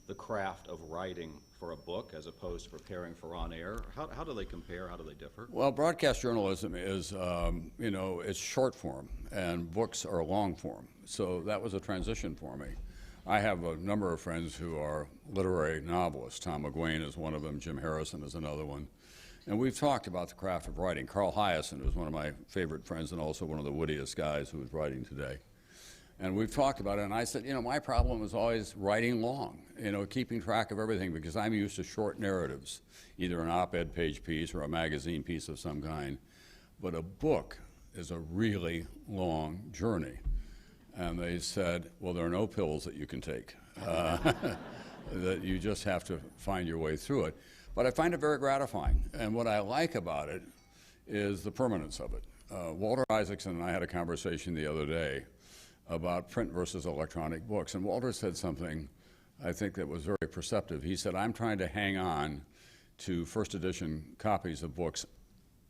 the craft of writing for a book as opposed to preparing for on-air. How do they compare? How do they differ? Well, broadcast journalism is, it's short form, and books are long form. So that was a transition for me. I have a number of friends who are literary novelists. Tom McGuane is one of them. Jim Harrison is another one. And we've talked about the craft of writing. Carl Hyacin is one of my favorite friends and also one of the wittiest guys who is writing today. And we've talked about it, and I said, my problem is always writing long, keeping track of everything, because I'm used to short narratives, either an op-ed page piece or a magazine piece of some kind. But a book is a really long journey. And they said, well, there are no pills that you can take, that you just have to find your way through it. But I find it very gratifying. And what I like about it is the permanence of it. Walter Isaacson and I had a conversation the other day about print versus electronic books. And Walter said something I think that was very perceptive. He said, I'm trying to hang on to first edition copies of books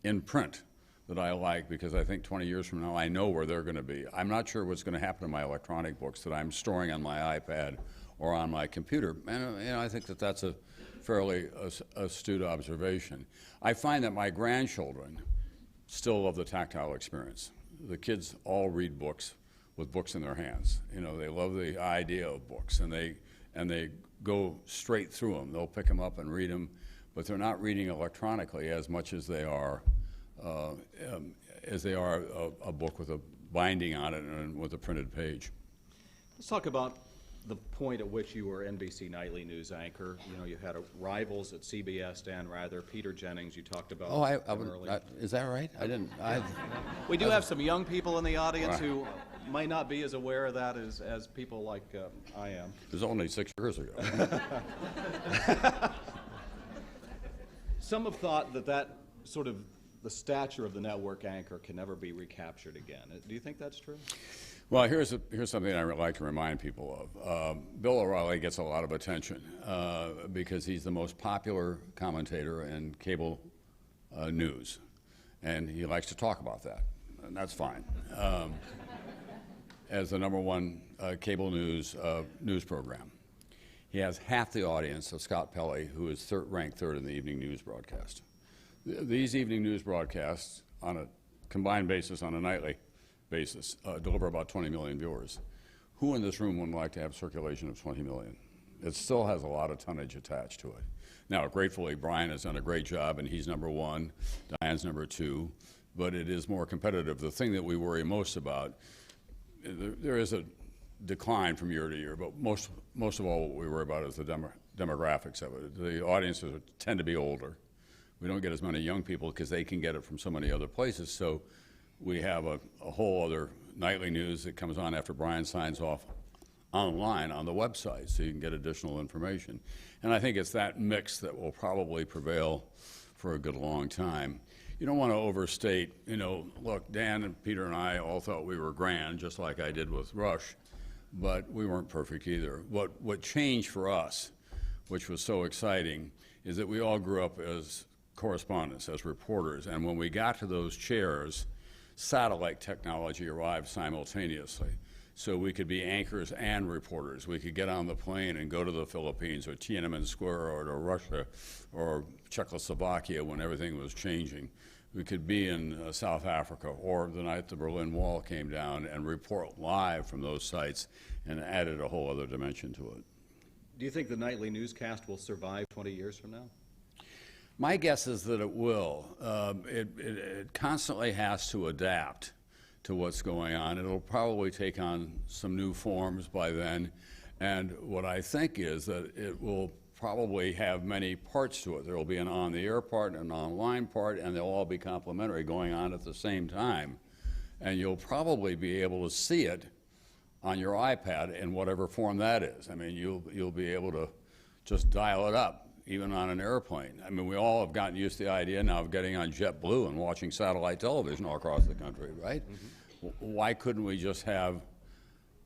in print that I like, because I think 20 years from now I know where they're going to be. I'm not sure what's going to happen to my electronic books that I'm storing on my iPad or on my computer. And I think that that's a fairly astute observation. I find that my grandchildren still love the tactile experience. The kids all read books with books in their hands. They love the idea of books, and they go straight through them. They'll pick them up and read them, but they're not reading electronically as much as they are a book with a binding on it and with a printed page. Let's talk about the point at which you were NBC Nightly News anchor. You had rivals at CBS, Dan Rather, Peter Jennings. You talked about earlier. Is that right? I didn't. We do have some young people in the audience who might not be as aware of that as people like I am. It was only 6 years ago. Some have thought that sort of the stature of the network anchor can never be recaptured again. Do you think that's true? Well, here's something I like to remind people of. Bill O'Reilly gets a lot of attention because he's the most popular commentator in cable news, and he likes to talk about that, and that's fine. As the #1 cable news program, he has half the audience of Scott Pelley, who is ranked third in the evening news broadcast. These evening news broadcasts, on a combined basis, on a nightly basis, deliver about 20 million viewers. Who in this room would like to have circulation of 20 million? It still has a lot of tonnage attached to it. Now, gratefully, Brian has done a great job, and he's #1, Diane's #2, but it is more competitive. The thing that we worry most about, there is a decline from year to year, but most of all what we worry about is the demographics of it. The audiences tend to be older. We don't get as many young people because they can get it from so many other places. So we have a whole other nightly news that comes on after Brian signs off online on the website, so you can get additional information. And I think it's that mix that will probably prevail for a good long time. You don't want to overstate, look, Dan and Peter and I all thought we were grand, just like I did with Rush, but we weren't perfect either. What changed for us, which was so exciting, is that we all grew up as correspondents, as reporters, and when we got to those chairs, satellite technology arrived simultaneously. So we could be anchors and reporters. We could get on the plane and go to the Philippines or Tiananmen Square or to Russia or Czechoslovakia when everything was changing. We could be in South Africa or the night the Berlin Wall came down and report live from those sites, and added a whole other dimension to it. Do you think the nightly newscast will survive 20 years from now? My guess is that it will. It constantly has to adapt to what's going on. It'll probably take on some new forms by then. And what I think is that it will probably have many parts to it. There will be an on-the-air part, an online part, and they'll all be complementary going on at the same time. And you'll probably be able to see it on your iPad in whatever form that is. I mean, you'll be able to just dial it up, even on an airplane. I mean, we all have gotten used to the idea now of getting on JetBlue and watching satellite television all across the country, right? Mm-hmm. Why couldn't we just have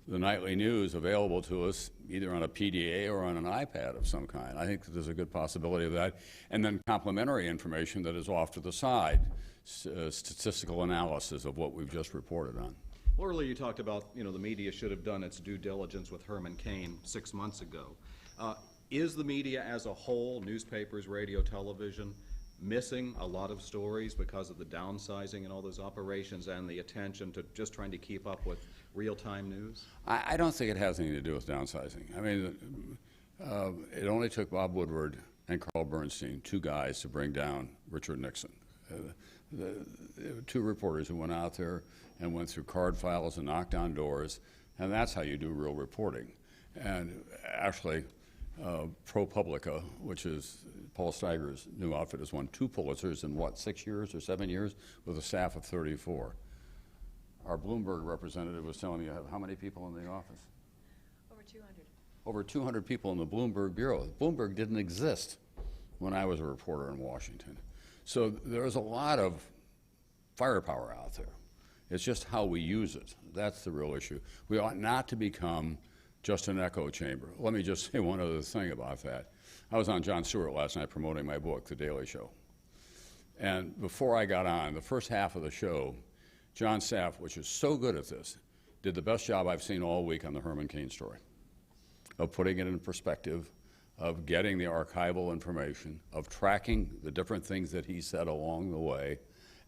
the nightly news available to us either on a PDA or on an iPad of some kind? I think that there's a good possibility of that. And then complementary information that is off to the side, statistical analysis of what we've just reported on. Well, earlier you talked about, the media should have done its due diligence with Herman Cain 6 months ago. Is the media as a whole, newspapers, radio, television, missing a lot of stories because of the downsizing and all those operations and the attention to just trying to keep up with real-time news? I don't think it has anything to do with downsizing. I mean, it only took Bob Woodward and Carl Bernstein, two guys, to bring down Richard Nixon. Two reporters who went out there and went through card files and knocked on doors, and that's how you do real reporting. And actually, ProPublica, which is Paul Steiger's new outfit, has won 2 Pulitzers in, 6 years or 7 years, with a staff of 34. our Bloomberg representative was telling me you have how many people in the office? Over 200. Over 200 people in the Bloomberg Bureau. Bloomberg didn't exist when I was a reporter in Washington. So there's a lot of firepower out there. It's just how we use it. That's the real issue. We ought not to become just an echo chamber. Let me just say one other thing about that. I was on Jon Stewart last night promoting my book, The Daily Show. And before I got on, the first half of the show, John's staff, which is so good at this, did the best job I've seen all week on the Herman Cain story, of putting it in perspective, of getting the archival information, of tracking the different things that he said along the way,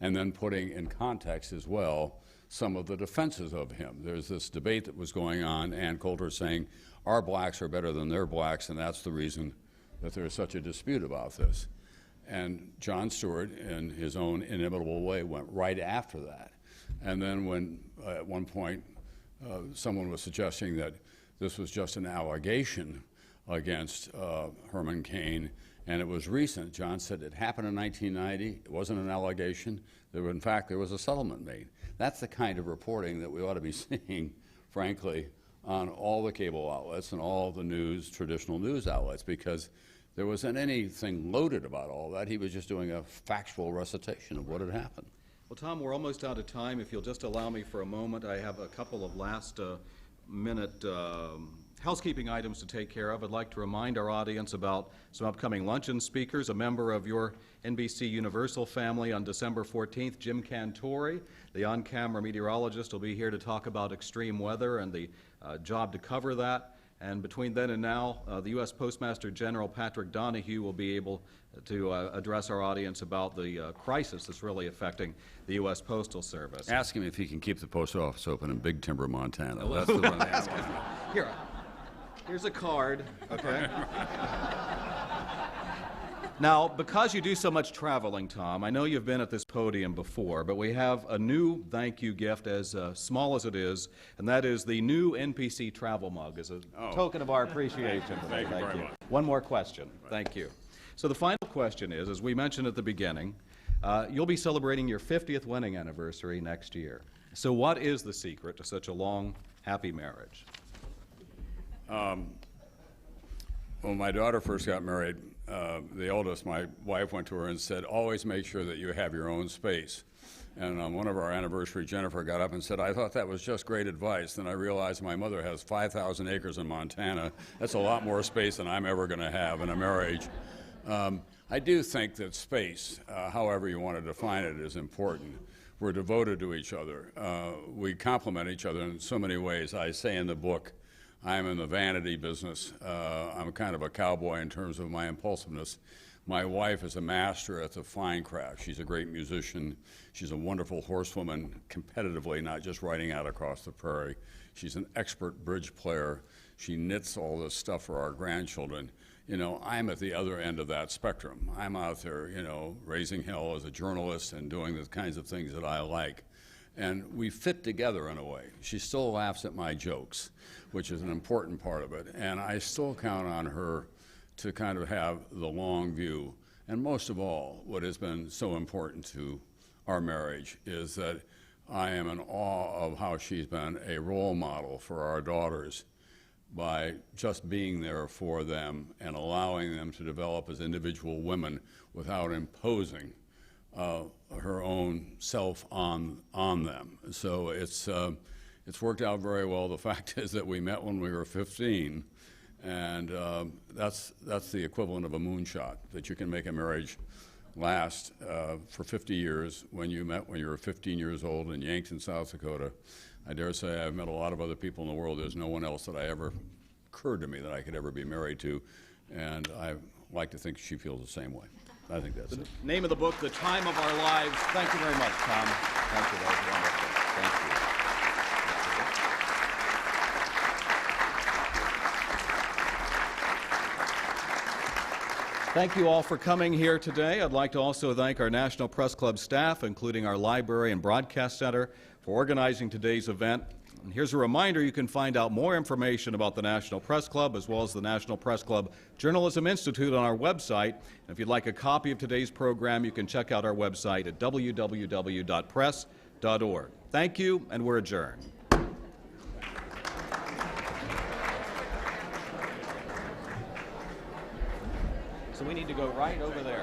and then putting in context as well some of the defenses of him. There's this debate that was going on, Ann Coulter saying, our blacks are better than their blacks, and that's the reason that there's such a dispute about this. And Jon Stewart, in his own inimitable way, went right after that. And then when, at one point, someone was suggesting that this was just an allegation against Herman Cain, and it was recent. John said it happened in 1990. It wasn't an allegation. In fact, there was a settlement made. That's the kind of reporting that we ought to be seeing, frankly, on all the cable outlets and all the news, traditional news outlets, because there wasn't anything loaded about all that. He was just doing a factual recitation of what had happened. Well, Tom, we're almost out of time. If you'll just allow me for a moment, I have a couple of last-minute housekeeping items to take care of. I'd like to remind our audience about some upcoming luncheon speakers. A member of your NBC Universal family on December 14th, Jim Cantori, the on-camera meteorologist, will be here to talk about extreme weather and the job to cover that. And between then and now, the U.S. Postmaster General Patrick Donahue will be able to address our audience about the crisis that's really affecting the U.S. Postal Service. Ask him if he can keep the post office open in Big Timber, Montana. That's the one. Ask him. Here's a card, okay? Now, because you do so much traveling, Tom, I know you've been at this podium before, but we have a new thank you gift, as small as it is, and that is the new NPC travel mug as a token of our appreciation. Thank you very much. One more question. Thank you. So the final question is, as we mentioned at the beginning, you'll be celebrating your 50th wedding anniversary next year. So what is the secret to such a long, happy marriage? When my daughter first got married, the oldest, my wife went to her and said, always make sure that you have your own space. And on one of our anniversary, Jennifer got up and said, I thought that was just great advice. Then I realized my mother has 5,000 acres in Montana. That's a lot more space than I'm ever going to have in a marriage. I do think that space, however you want to define it, is important. We're devoted to each other. We complement each other in so many ways. I say in the book, I'm in the vanity business. I'm kind of a cowboy in terms of my impulsiveness. My wife is a master at the fine craft. She's a great musician. She's a wonderful horsewoman, competitively, not just riding out across the prairie. She's an expert bridge player. She knits all this stuff for our grandchildren. You know, I'm at the other end of that spectrum. I'm out there, you know, raising hell as a journalist and doing the kinds of things that I like. And we fit together in a way. She still laughs at my jokes, which is an important part of it. And I still count on her to kind of have the long view. And most of all, what has been so important to our marriage is that I am in awe of how she's been a role model for our daughters by just being there for them and allowing them to develop as individual women without imposing her own self on them. So it's worked out very well. The fact is that we met when we were 15, and that's the equivalent of a moonshot, that you can make a marriage last for 50 years when you met when you were 15 years old in Yankton, South Dakota. I dare say I've met a lot of other people in the world. There's no one else that occurred to me that I could ever be married to, and I like to think she feels the same way. I think that's it. Name of the book, The Time of Our Lives. Thank you very much, Tom. Thank you. That was wonderful. Thank you. Thank you all for coming here today. I'd like to also thank our National Press Club staff, including our library and broadcast center, for organizing today's event. And here's a reminder, you can find out more information about the National Press Club as well as the National Press Club Journalism Institute on our website. And if you'd like a copy of today's program, you can check out our website at www.press.org. NPCLuncheon.org. Thank you, and we're adjourned. So we need to go right over there.